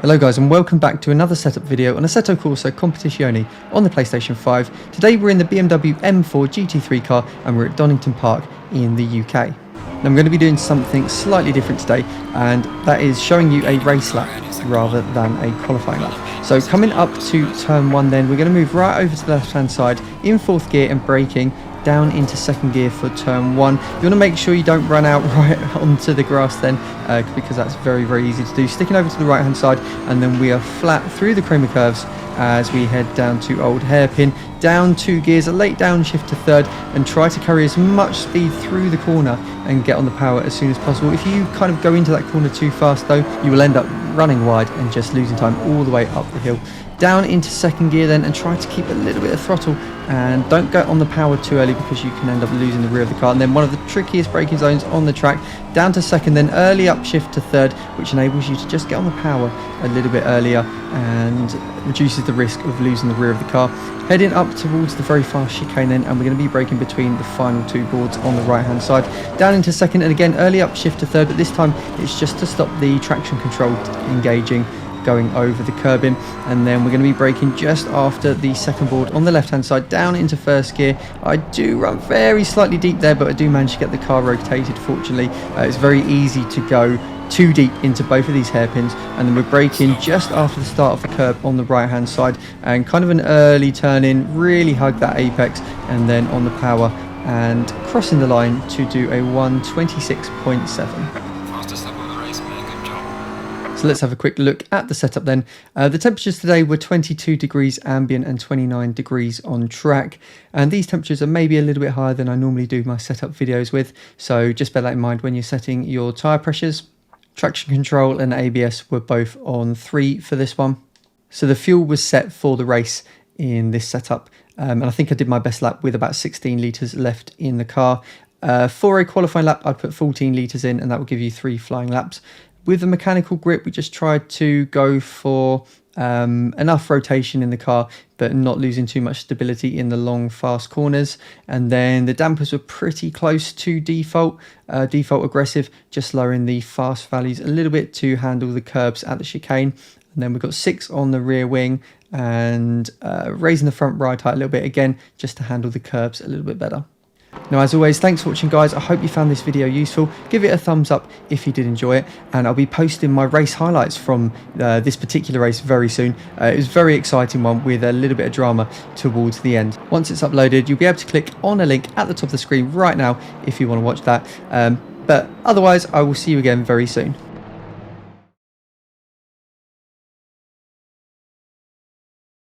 Hello guys, and welcome back to another setup video on Assetto Corsa Competizione on the PlayStation 5. Today we're in the BMW M4 GT3 car and we're at Donington Park in the UK. Now I'm going to be doing something slightly different today, and that is showing you a race lap rather than a qualifying lap. So coming up to turn 1 then, we're going to move right over to the left hand side in 4th gear and braking down into 2nd gear for turn 1. You want to make sure you don't run out right onto the grass then, because that's very easy to do. Sticking over to the right hand side, and then we are flat through the creamer curves as we head down to old hairpin, down 2 gears, a late downshift to 3rd, and try to carry as much speed through the corner and get on the power as soon as possible. If you kind of go into that corner too fast though, you will end up running wide and just losing time all the way up the hill. Down into 2nd gear then, and try to keep a little bit of throttle and don't go on the power too early because you can end up losing the rear of the car. And then one of the trickiest braking zones on the track, down to 2nd, then early upshift to 3rd, which enables you to just get on the power a little bit earlier and reduces the risk of losing the rear of the car. Heading up towards the very fast chicane then, and we're going to be braking between the final 2 boards on the right hand side. Down into 2nd, and again early upshift to 3rd, but this time it's just to stop the traction control engaging going over the curbing. And then we're going to be braking just after the 2nd board on the left hand side down into 1st gear. I do run very slightly deep there, but I do manage to get the car rotated fortunately. It's very easy to go too deep into both of these hairpins, and then we're braking just after the start of the curb on the right hand side, and kind of an early turn in, really hug that apex, and then on the power and crossing the line to do a 1:26.7. So let's have a quick look at the setup then. The temperatures today were 22 degrees ambient and 29 degrees on track. And these temperatures are maybe a little bit higher than I normally do my setup videos with. So just bear that in mind when you're setting your tyre pressures. Traction control and ABS were both on 3 for this one. So the fuel was set for the race in this setup. And I think I did my best lap with about 16 litres left in the car. For a qualifying lap, I'd put 14 litres in, and that will give you 3 flying laps. With the mechanical grip, we just tried to go for enough rotation in the car, but not losing too much stability in the long, fast corners. And then the dampers were pretty close to default aggressive, just lowering the fast values a little bit to handle the curbs at the chicane. And then we've got 6 on the rear wing, and raising the front ride height a little bit again, just to handle the curbs a little bit better. Now, as always, thanks for watching guys. I hope you found this video useful. Give it a thumbs up if you did enjoy it, and I'll be posting my race highlights from this particular race very soon. It was a very exciting one with a little bit of drama towards the end. Once it's uploaded, you'll be able to click on a link at the top of the screen right now if you want to watch that. But otherwise, I will see you again very soon.